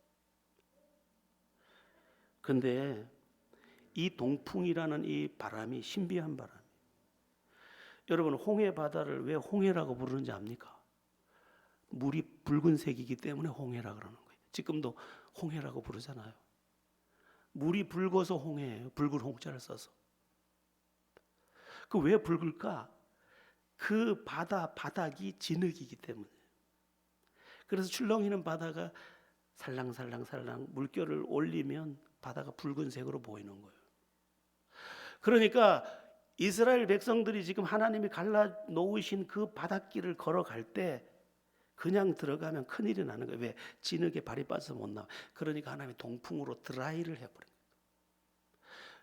S1: 그런데 이 동풍이라는 이 바람이 신비한 바람. 여러분, 홍해 바다를 왜 홍해라고 부르는지 압니까? 물이 붉은색이기 때문에 홍해라 그러는 거예요. 지금도 홍해라고 부르잖아요. 물이 붉어서 홍해예요. 붉은 홍자를 써서. 그 왜 붉을까? 그 바닥이 진흙이기 때문에. 그래서 출렁이는 바다가 살랑살랑 물결을 올리면 바다가 붉은색으로 보이는 거예요. 그러니까 이스라엘 백성들이 지금 하나님이 갈라 놓으신 그 바닷길을 걸어갈 때 그냥 들어가면 큰일이 나는 거예요. 왜? 진흙에 발이 빠져서 못 나와. 그러니까 하나님이 동풍으로 드라이를 해버린 거예요.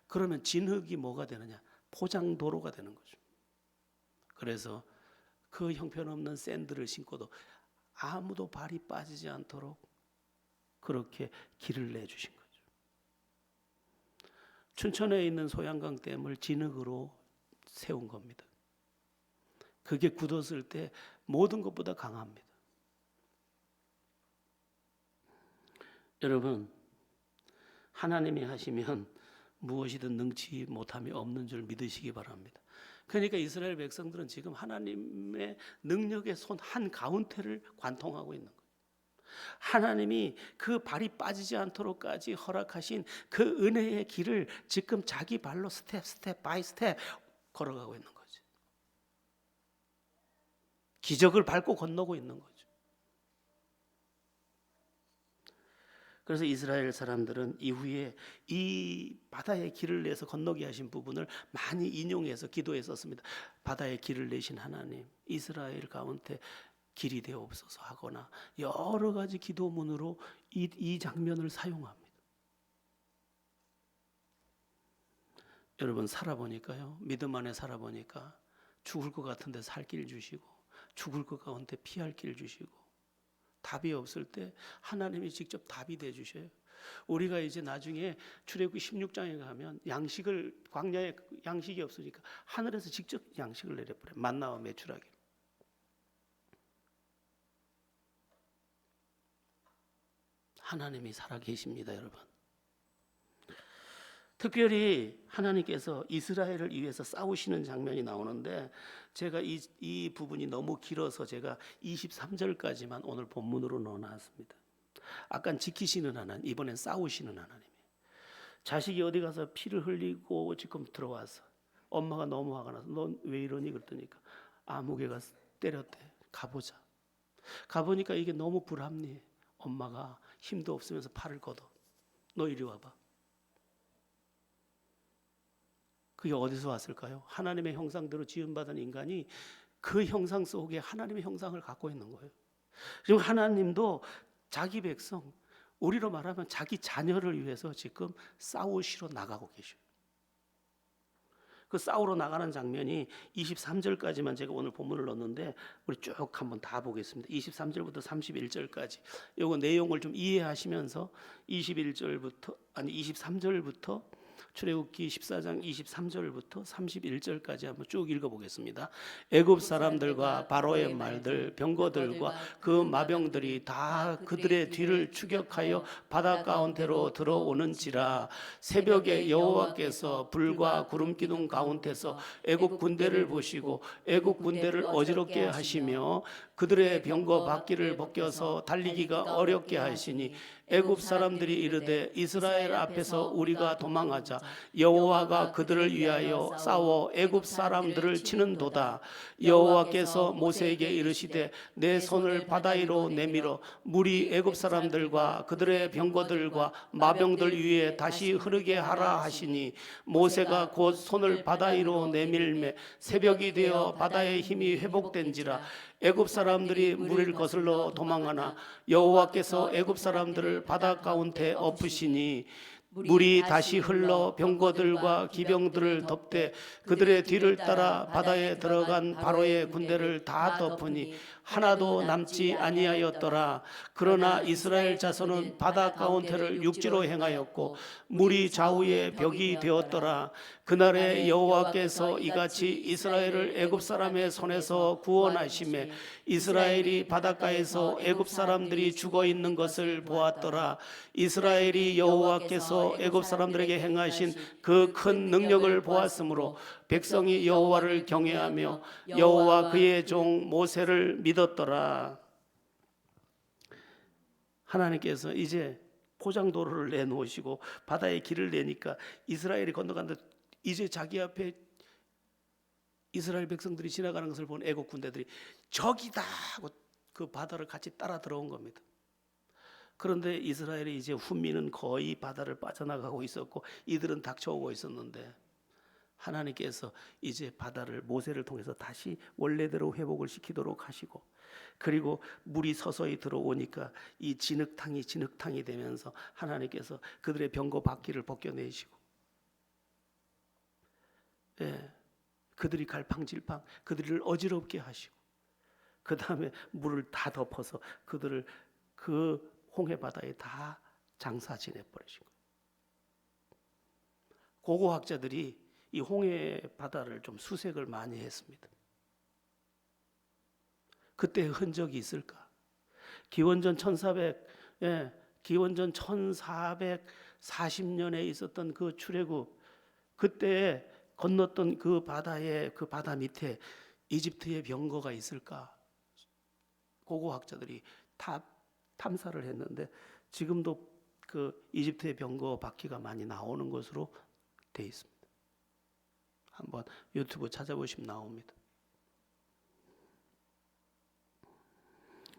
S1: 그러면 진흙이 뭐가 되느냐? 포장도로가 되는 거죠. 그래서 그 형편없는 샌들을 신고도 아무도 발이 빠지지 않도록 그렇게 길을 내주신 거죠. 춘천에 있는 소양강 댐을 진흙으로 세운 겁니다. 그게 굳었을 때 모든 것보다 강합니다. 여러분, 하나님이 하시면 무엇이든 능치 못함이 없는 줄 믿으시기 바랍니다. 그러니까 이스라엘 백성들은 지금 하나님의 능력의 손 한가운데를 관통하고 있는 거예요. 하나님이 그 발이 빠지지 않도록까지 허락하신 그 은혜의 길을 지금 자기 발로 스텝 바이 스텝 걸어가고 있는 거죠. 기적을 밟고 건너고 있는 거죠. 그래서 이스라엘 사람들은 이후에 이 바다의 길을 내서 건너게 하신 부분을 많이 인용해서 기도에 썼습니다. 바다의 길을 내신 하나님, 이스라엘 가운데 길이 되옵소서 하거나 여러 가지 기도문으로 이 장면을 사용합니다. 여러분, 살아보니까요, 믿음 안에 살아보니까 죽을 것 같은데 살 길 주시고 죽을 것 가운데 피할 길 주시고 답이 없을 때 하나님이 직접 답이 돼 주셔요. 우리가 이제 나중에 출애굽기 16장에 가면 양식을, 광야에 양식이 없으니까 하늘에서 직접 양식을 내려버려요. 만나와 메추라기. 하나님이 살아계십니다, 여러분. 특별히 하나님께서 이스라엘을 위해서 싸우시는 장면이 나오는데 제가 이 부분이 너무 길어서 제가 23절까지만 오늘 본문으로 넣어놨습니다. 아까 지키시는 하나님, 이번엔 싸우시는 하나님. 자식이 어디 가서 피를 흘리고 지금 들어와서 엄마가 너무 화가 나서 넌 왜 이러니 그랬더니까 아무개가 때렸대. 가보자. 가보니까 이게 너무 불합리해. 엄마가 힘도 없으면서 팔을 걷어. 너 이리 와봐. 그게 어디서 왔을까요? 하나님의 형상대로 지음받은 인간이 그 형상 속에 하나님의 형상을 갖고 있는 거예요. 지금 하나님도 자기 백성, 우리로 말하면 자기 자녀를 위해서 지금 싸우시러 나가고 계셔요. 그 싸우러 나가는 장면이 23절까지만 제가 오늘 본문을 넣었는데 우리 쭉 한번 다 보겠습니다. 23절부터 31절까지 요거 내용을 좀 이해하시면서 23절부터 출애굽기 14장 23절부터 31절까지 한번 쭉 읽어보겠습니다. 애굽 사람들과 바로의 말들, 병거들과 그 마병들이 다 그들의 뒤를 추격하여 바다 가운데로 들어오는지라. 새벽에 여호와께서 불과 구름 기둥 가운데서 애굽 군대를 보시고 애굽 군대를 어지럽게 하시며 그들의 병거 바퀴를 벗겨서 달리기가 어렵게 하시니 애굽 사람들이 이르되 이스라엘 앞에서 우리가 도망하자. 여호와가 그들을 위하여 싸워 애굽 사람들을 치는도다. 여호와께서 모세에게 이르시되 내 손을 바다 위로 내밀어 물이 애굽 사람들과 그들의 병거들과 마병들 위에 다시 흐르게 하라 하시니 모세가 곧 손을 바다 위로 내밀매 새벽이 되어 바다의 힘이 회복된지라. 애굽 사람들이 물을 거슬러 도망하나 여호와께서 애굽 사람들을 바다 가운데 엎으시니 물이 다시 흘러 병거들과 기병들을 덮되 그들의 뒤를 따라 바다에 들어간 바로의 군대를 다 덮으니 하나도 남지 아니하였더라. 그러나 이스라엘 자손은 바다 가운데를 육지로 행하였고 물이 좌우에 벽이 되었더라. 그날에 여호와께서 이같이 이스라엘을 애굽 사람의 손에서 구원하시매 이스라엘이 바닷가에서 애굽 사람들이 죽어 있는 것을 보았더라. 이스라엘이 여호와께서 애굽 사람들에게 행하신 그 큰 능력을 보았으므로 백성이 여호와를 경외하며 여호와 그의 종 모세를 믿었더라. 하나님께서 이제 포장도로를 내놓으시고 바다에 길을 내니까 이스라엘이 건너간다. 이제 자기 앞에 이스라엘 백성들이 지나가는 것을 본 애국 군대들이 저기다 하고 그 바다를 같이 따라 들어온 겁니다. 그런데 이스라엘이 이제 훈민은 거의 바다를 빠져나가고 있었고 이들은 닥쳐오고 있었는데 하나님께서 이제 바다를 모세를 통해서 다시 원래대로 회복을 시키도록 하시고 그리고 물이 서서히 들어오니까 이 진흙탕이 되면서 하나님께서 그들의 병거 바퀴를 벗겨내시고 그들이 갈팡질팡 그들을 어지럽게 하시고 그 다음에 물을 다 덮어서 그들을 그 홍해 바다에 다 장사 지내버리신 거예요. 고고학자들이 이 홍해 바다를 좀 수색을 많이 했습니다. 그때 흔적이 있을까? 기원전 1440년에 있었던 그 출애굽 그때 건넜던 그 바다에 그 바다 밑에 이집트의 병거가 있을까? 고고학자들이 다 탐사를 했는데 지금도 그 이집트의 병거 바퀴가 많이 나오는 것으로 돼 있습니다. 한번 유튜브 찾아보시면 나옵니다.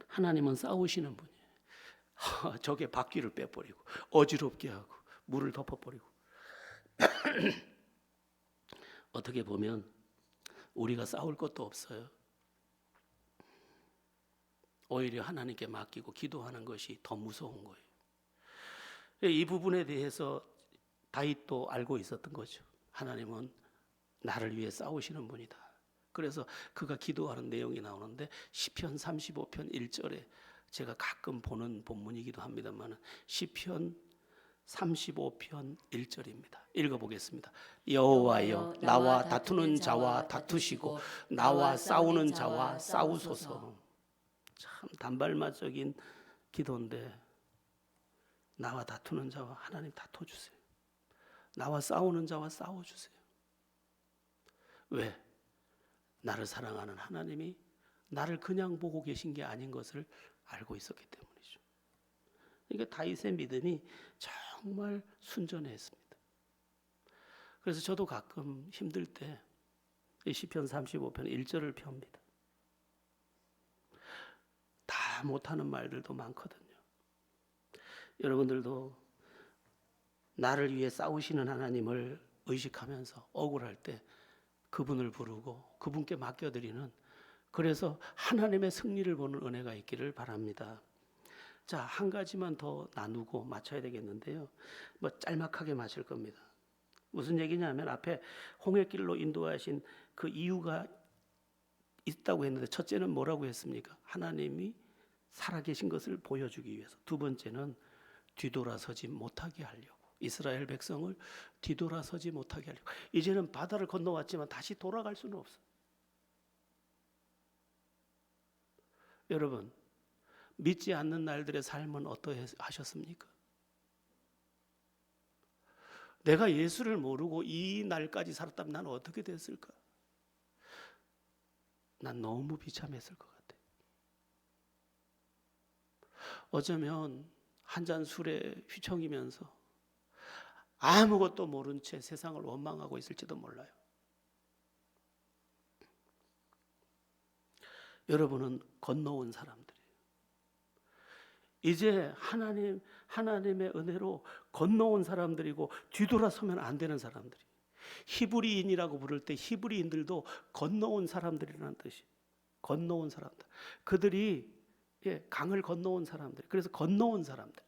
S1: 하나님은 싸우시는 분이에요. 적의 바퀴를 빼버리고 어지럽게 하고 물을 덮어버리고 어떻게 보면 우리가 싸울 것도 없어요. 오히려 하나님께 맡기고 기도하는 것이 더 무서운 거예요. 이 부분에 대해서 다윗도 알고 있었던 거죠. 하나님은 나를 위해 싸우시는 분이다. 그래서 그가 기도하는 내용이 나오는데 시편 35편 1절에 제가 가끔 보는 본문이기도 합니다만 시편 35편 1절입니다. 읽어보겠습니다. 여호와여 나와 다투는 자와 다투시고 나와 싸우는 자와 싸우소서. 참 단발마적인 기도인데 나와 다투는 자와 하나님 다퉈주세요. 나와 싸우는 자와 싸워주세요. 왜? 나를 사랑하는 하나님이 나를 그냥 보고 계신 게 아닌 것을 알고 있었기 때문이죠. 그러니까 다윗의 믿음이 정말 순전했습니다. 그래서 저도 가끔 힘들 때 시편 35편 1절을 펴니다. 다 못하는 말들도 많거든요. 여러분들도 나를 위해 싸우시는 하나님을 의식하면서 억울할 때 그분을 부르고 그분께 맡겨드리는 그래서 하나님의 승리를 보는 은혜가 있기를 바랍니다. 자, 한 가지만 더 나누고 마쳐야 되겠는데요. 뭐 짤막하게 마칠 겁니다. 무슨 얘기냐면 앞에 홍해길로 인도하신 그 이유가 있다고 했는데 첫째는 뭐라고 했습니까? 하나님이 살아계신 것을 보여주기 위해서. 두 번째는 뒤돌아서지 못하게 하려고. 이스라엘 백성을 뒤돌아서지 못하게 하려고. 이제는 바다를 건너왔지만 다시 돌아갈 수는 없어요. 여러분, 믿지 않는 날들의 삶은 어떠하셨습니까? 내가 예수를 모르고 이 날까지 살았다면 나는 어떻게 됐을까? 난 너무 비참했을 것 같아요. 어쩌면 한 잔 술에 휘청이면서 아무것도 모른 채 세상을 원망하고 있을지도 몰라요. 여러분은 건너온 사람들이에요. 이제 하나님의 은혜로 건너온 사람들이고 뒤돌아서면 안 되는 사람들이. 히브리인이라고 부를 때 히브리인들도 건너온 사람들이라는 뜻이. 건너온 사람들. 그들이 강을 건너온 사람들. 그래서 건너온 사람들.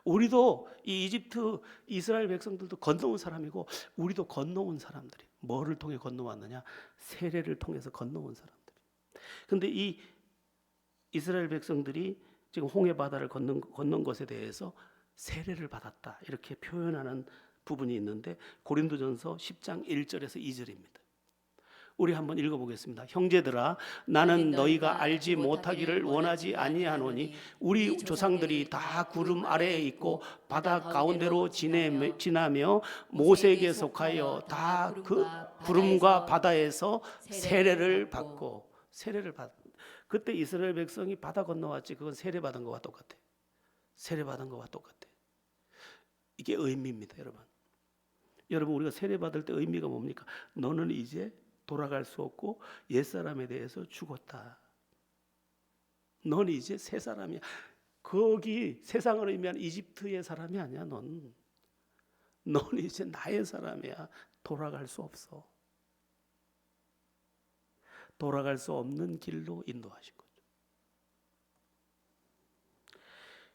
S1: 우리도 이 이집트 이스라엘 백성들도 건너온 사람이고 우리도 건너온 사람들이. 뭐를 통해 건너왔느냐? 세례를 통해서 건너온 사람들. 근데 이 이스라엘 백성들이 지금 홍해 바다를 건넌 것에 대해서 세례를 받았다 이렇게 표현하는 부분이 있는데 고린도전서 10장 1절에서 2절입니다. 우리 한번 읽어보겠습니다. 형제들아 나는 너희가 알지 못하기를 원하지 아니하노니 우리 조상들이 다 구름 아래에 있고 바다 가운데로 지나며 모세에게 속하여 다 그 구름과 바다에서 세례를 받고 그때 이스라엘 백성이 바다 건너왔지. 그건 세례받은 거와 똑같아. 세례받은 거와 똑같아. 이게 의미입니다, 여러분. 여러분 우리가 세례받을 때 의미가 뭡니까? 너는 이제 돌아갈 수 없고 옛사람에 대해서 죽었다. 넌 이제 새 사람이야. 거기 세상을 의미하는 이집트의 사람이 아니야. 넌 이제 나의 사람이야. 돌아갈 수 없어. 돌아갈 수 없는 길로 인도하신 거죠.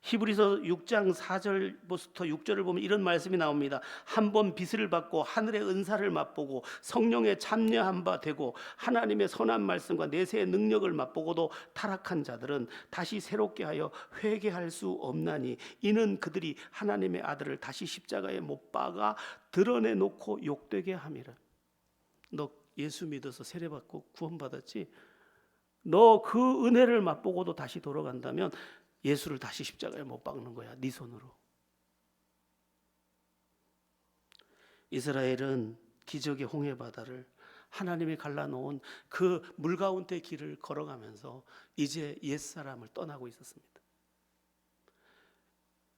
S1: 히브리서 6장 4절부터 6절을 보면 이런 말씀이 나옵니다. 한번 빛을 받고 하늘의 은사를 맛보고 성령에 참여한 바 되고 하나님의 선한 말씀과 내세의 능력을 맛보고도 타락한 자들은 다시 새롭게 하여 회개할 수 없나니 이는 그들이 하나님의 아들을 다시 십자가에 못 박아 드러내놓고 욕되게 함이라. 너 예수 믿어서 세례받고 구원받았지? 너 그 은혜를 맛보고도 다시 돌아간다면 예수를 다시 십자가에 못 박는 거야. 네 손으로. 이스라엘은 기적의 홍해 바다를 하나님이 갈라놓은 그 물 가운데 길을 걸어가면서 이제 옛사람을 떠나고 있었습니다.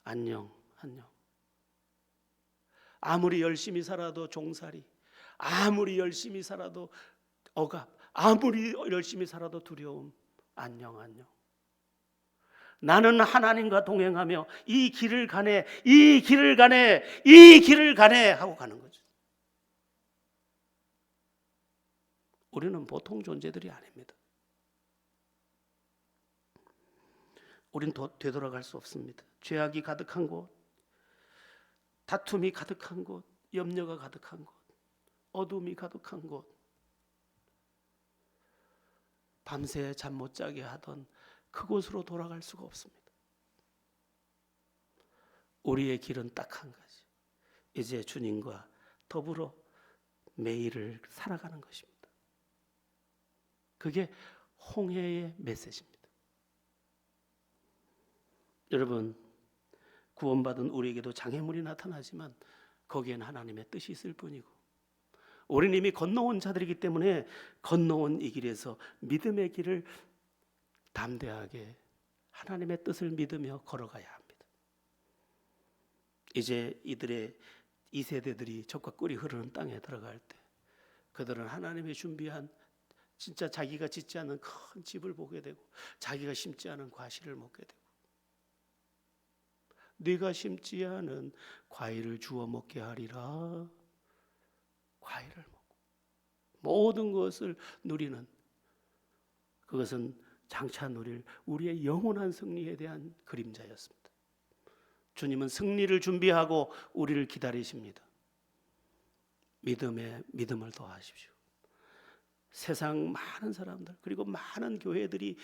S1: 안녕. 아무리 열심히 살아도 종살이, 아무리 열심히 살아도 억압, 아무리 열심히 살아도 두려움. 안녕. 나는 하나님과 동행하며 이 길을 가네 하고 가는 거죠. 우리는 보통 존재들이 아닙니다. 우린 되돌아갈 수 없습니다. 죄악이 가득한 곳, 다툼이 가득한 곳, 염려가 가득한 곳, 어둠이 가득한 곳, 밤새 잠 못 자게 하던 그곳으로 돌아갈 수가 없습니다. 우리의 길은 딱 한 가지. 이제 주님과 더불어 매일을 살아가는 것입니다. 그게 홍해의 메시지입니다. 여러분, 구원받은 우리에게도 장애물이 나타나지만 거기에는 하나님의 뜻이 있을 뿐이고 우리는 이미 건너온 자들이기 때문에 건너온 이 길에서 믿음의 길을 담대하게 하나님의 뜻을 믿으며 걸어가야 합니다. 이제 이 세대들이 젖과 꿀이 흐르는 땅에 들어갈 때 그들은 하나님이 준비한 진짜 자기가 짓지 않은 큰 집을 보게 되고 자기가 심지 않은 과실을 먹게 되고 네가 심지 않은 과일을 주워 먹게 하리라. 과일을 먹고 모든 것을 누리는 그것은 장차 누릴 우리의 영원한 승리에 대한 그림자였습니다. 주님은 승리를 준비하고 우리를 기다리십니다. 믿음을 더하십시오. 세상 많은 사람들 그리고 많은 교회들이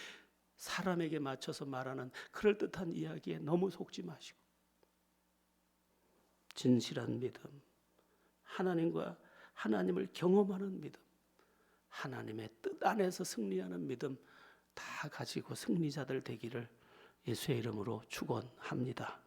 S1: 사람에게 맞춰서 말하는 그럴듯한 이야기에 너무 속지 마시고 진실한 믿음, 하나님을 경험하는 믿음, 하나님의 뜻 안에서 승리하는 믿음 다 가지고 승리자들 되기를 예수의 이름으로 축원합니다.